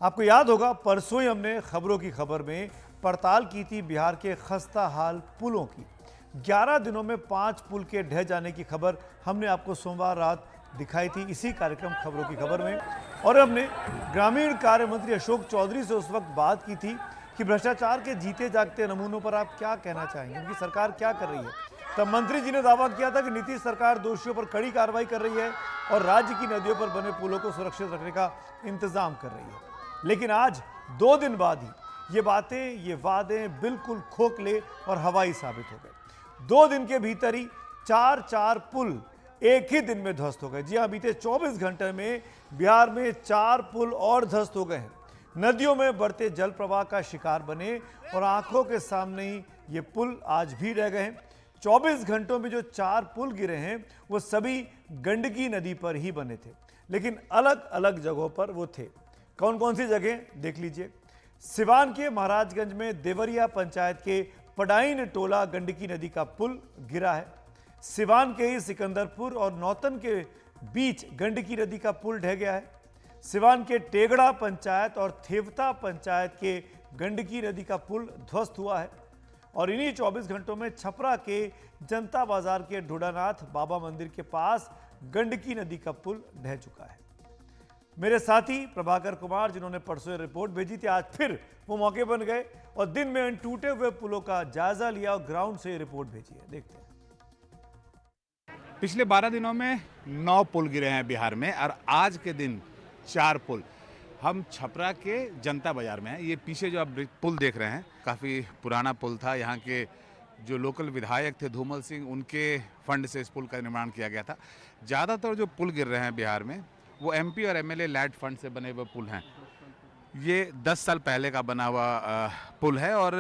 आपको याद होगा परसों ही हमने खबरों की खबर में पड़ताल की थी बिहार के खस्ता हाल पुलों की। 11 दिनों में 5 पुल के ढह जाने की खबर हमने आपको सोमवार रात दिखाई थी इसी कार्यक्रम खबरों की खबर में। और हमने ग्रामीण कार्य मंत्री अशोक चौधरी से उस वक्त बात की थी कि भ्रष्टाचार के जीते जागते नमूनों पर आप क्या कहना चाहेंगे, उनकी सरकार क्या कर रही है। तब मंत्री जी ने दावा किया था कि नीतीश सरकार दोषियों पर कड़ी कार्रवाई कर रही है और राज्य की नदियों पर बने पुलों को सुरक्षित रखने का इंतजाम कर रही है। लेकिन आज 2 दिन बाद ही ये बातें, ये वादे बिल्कुल खोखले और हवाई साबित हो गए। 2 दिन के भीतर ही 4 पुल एक ही दिन में ध्वस्त हो गए। जी हां, बीते 24 घंटे में बिहार में 4 पुल और ध्वस्त हो गए हैं। नदियों में बढ़ते जल प्रवाह का शिकार बने और आंखों के सामने ही ये पुल आज भी रह गए हैं। 24 घंटों में जो 4 पुल गिरे हैं वो सभी गंडकी नदी पर ही बने थे, लेकिन अलग अलग जगहों पर वो थे। कौन कौन सी जगह देख लीजिए। सिवान के महाराजगंज में देवरिया पंचायत के पडाइन टोला गंडकी नदी का पुल गिरा है। सिवान के ही सिकंदरपुर और नौतन के बीच गंडकी नदी का पुल ढह गया है। सिवान के टेगड़ा पंचायत और थेवता पंचायत के गंडकी नदी का पुल ध्वस्त हुआ है। और इन्हीं 24 घंटों में छपरा के जनता बाजार के ढूढ़ानाथ बाबा मंदिर के पास गंडकी नदी का पुल ढह चुका है। मेरे साथी प्रभाकर कुमार, जिन्होंने परसों रिपोर्ट भेजी थी, आज फिर वो मौके बन गए और दिन में इन टूटे हुए पुलों का जायजा लिया और ग्राउंड से रिपोर्ट भेजी है। देखते हैं। पिछले 12 दिनों में 9 पुल गिरे हैं बिहार में और आज के दिन 4 पुल। हम छपरा के जनता बाजार में हैं। ये पीछे जो आप पुल देख रहे हैं काफ़ी पुराना पुल था। यहाँ के जो लोकल विधायक थे धूमल सिंह, उनके फंड से इस पुल का निर्माण किया गया था। ज़्यादातर जो पुल गिर रहे हैं बिहार में वो एमपी और एमएलए लैड फंड से बने हुए पुल हैं। ये 10 साल पहले का बना हुआ पुल है और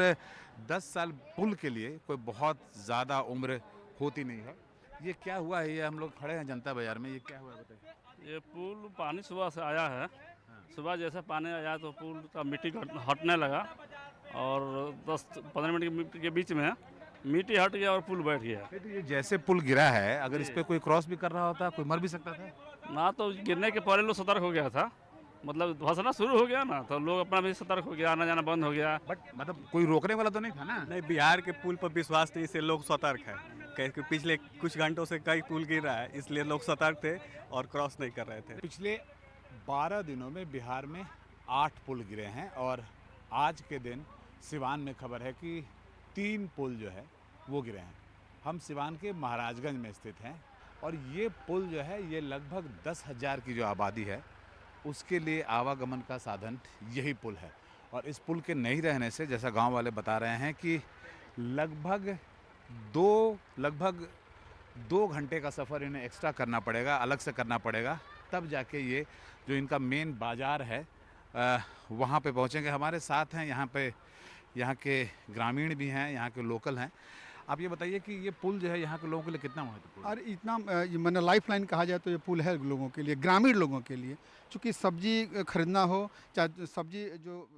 10 साल पुल के लिए कोई बहुत ज़्यादा उम्र होती नहीं है। ये क्या हुआ है? ये हम लोग खड़े हैं जनता बाजार में, ये क्या हुआ है बताइए। ये पुल पानी सुबह से आया है। सुबह जैसे पानी आया तो पुल का मिट्टी हटने लगा और 10-15 मिनट के बीच में मिट्टी हट गया और पुल बैठ गया। तो ये जैसे पुल गिरा है, अगर इस पे कोई क्रॉस भी कर रहा होता कोई मर भी सकता था। ना तो गिरने के पहले लोग सतर्क हो गया था, मतलब धंसना शुरू हो गया ना तो लोग अपना भी सतर्क हो गया, आना जाना बंद हो गया। बट मतलब कोई रोकने वाला तो नहीं था ना। नहीं, बिहार के पुल पर विश्वास नहीं, इससे लोग सतर्क है। क्योंकि पिछले कुछ घंटों से कई पुल गिर रहा है, इसलिए लोग सतर्क थे और क्रॉस नहीं कर रहे थे। पिछले 12 दिनों में बिहार में 8 पुल गिरे हैं और आज के दिन सिवान में खबर है कि 3 पुल जो है वो गिरे हैं। हम सिवान के महाराजगंज में स्थित हैं और ये पुल जो है ये लगभग 10,000 की जो आबादी है उसके लिए आवागमन का साधन यही पुल है। और इस पुल के नहीं रहने से, जैसा गांव वाले बता रहे हैं, कि लगभग 2 घंटे का सफ़र इन्हें एक्स्ट्रा करना पड़ेगा, अलग से करना पड़ेगा, तब जाके ये जो इनका मेन बाज़ार है वहाँ पे पहुँचेंगे। हमारे साथ हैं यहाँ के ग्रामीण भी हैं, यहाँ के लोकल हैं। आप ये बताइए कि ये पुल जो है यहाँ के लोगों के लिए कितना महत्वपूर्ण है? और इतना मैंने लाइफ लाइन कहा जाए तो ये पुल है लोगों के लिए, ग्रामीण लोगों के लिए। चूँकि सब्जी खरीदना हो, चाहे सब्जी जो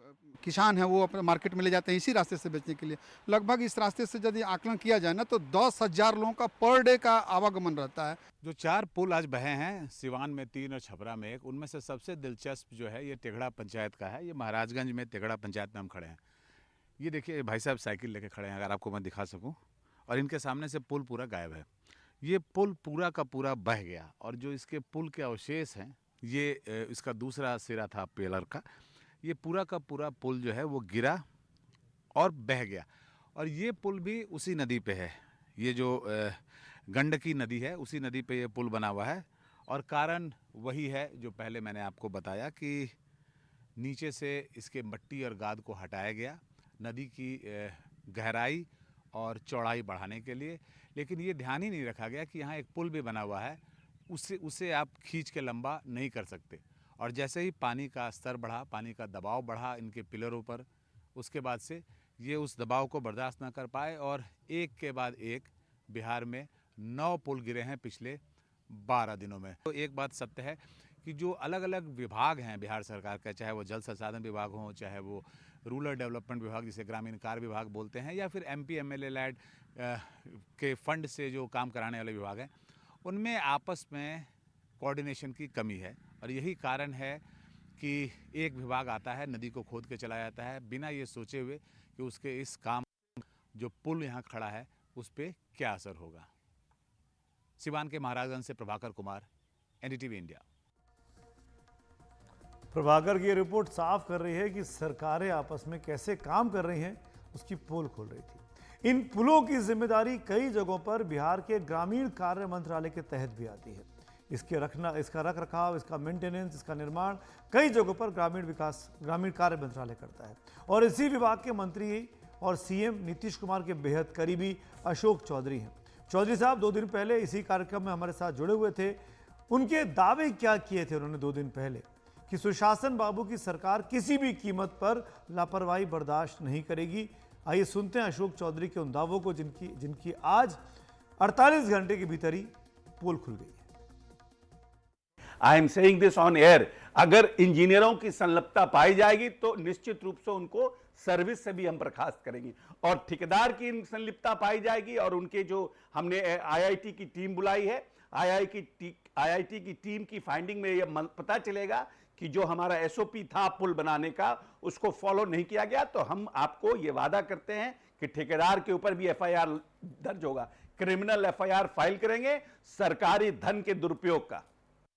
किसान हैं वो अपने मार्केट में ले जाते हैं इसी रास्ते से बेचने के लिए। लगभग इस रास्ते से यदि आकलन किया जाए ना तो 10,000 लोगों का पर डे का आवागमन रहता है। जो 4 पुल आज बहे हैं, सिवान में 3 और छपरा में 1, उनमें से सबसे दिलचस्प जो है ये टेगड़ा पंचायत का है। ये महाराजगंज में टेगड़ा पंचायत में हम खड़े हैं। ये देखिए भाई साहब साइकिल लेके खड़े हैं, अगर आपको मैं दिखा सकूँ, और इनके सामने से पुल पूरा गायब है। ये पुल पूरा का पूरा बह गया और जो इसके पुल के अवशेष हैं, ये इसका दूसरा सिरा था पिलर का, ये पूरा का पूरा पुल जो है वो गिरा और बह गया। और ये पुल भी उसी नदी पे है, ये जो गंडकी नदी है उसी नदी पे ये पुल बना हुआ है। और कारण वही है जो पहले मैंने आपको बताया कि नीचे से इसके मट्टी और गाद को हटाया गया नदी की गहराई और चौड़ाई बढ़ाने के लिए। लेकिन ये ध्यान ही नहीं रखा गया कि यहाँ एक पुल भी बना हुआ है, उसे आप खींच के लंबा नहीं कर सकते। और जैसे ही पानी का स्तर बढ़ा, पानी का दबाव बढ़ा इनके पिलरों पर, उसके बाद से ये उस दबाव को बर्दाश्त ना कर पाए और एक के बाद एक बिहार में 9 पुल गिरे हैं पिछले 12 दिनों में। तो एक बात सत्य है कि जो अलग अलग विभाग हैं बिहार सरकार का, चाहे वो जल संसाधन विभाग हो, चाहे वो रूरल डेवलपमेंट विभाग जिसे ग्रामीण कार्य विभाग बोलते हैं, या फिर एमपी एमएलए लैड के फंड से जो काम कराने वाले विभाग हैं, उनमें आपस में कोऑर्डिनेशन की कमी है। और यही कारण है कि एक विभाग आता है, नदी को खोद के चला जाता है बिना ये सोचे हुए कि उसके इस काम जो पुल यहाँ खड़ा है उस पर क्या असर होगा। सिवान के महाराजगंज से प्रभाकर कुमार, एनडीटीवी इंडिया। प्रभाकर की ये रिपोर्ट साफ कर रही है कि सरकारें आपस में कैसे काम कर रही हैं, उसकी पोल खोल रही थी। इन पुलों की जिम्मेदारी कई जगहों पर बिहार के ग्रामीण कार्य मंत्रालय के तहत भी आती है। इसका रख रखाव, इसका मेंटेनेंस, इसका निर्माण कई जगहों पर ग्रामीण कार्य मंत्रालय करता है। और इसी विभाग के मंत्री और सीएम नीतीश कुमार के बेहद करीबी अशोक चौधरी हैं। चौधरी साहब 2 दिन पहले इसी कार्यक्रम में हमारे साथ जुड़े हुए थे। उनके दावे क्या किए थे उन्होंने 2 दिन पहले कि सुशासन बाबू की सरकार किसी भी कीमत पर लापरवाही बर्दाश्त नहीं करेगी। आइए सुनते हैं अशोक चौधरी के उन दावों को जिनकी आज 48 घंटे के भीतर ही पोल खुल गई है। I am saying this on air. अगर इंजीनियरों की संलिप्तता पाई जाएगी तो निश्चित रूप से उनको सर्विस से भी हम बर्खास्त करेंगे, और ठेकेदार की संलिप्तता पाई जाएगी और उनके जो हमने आईआईटी की टीम बुलाई है, आईआईटी की टीम की फाइंडिंग में यह पता चलेगा कि जो हमारा एसओपी था पुल बनाने का उसको फॉलो नहीं किया गया, तो हम आपको ये वादा करते हैं कि ठेकेदार के ऊपर भी एफआईआर दर्ज होगा, क्रिमिनल एफआईआर फाइल करेंगे सरकारी धन के दुरुपयोग का।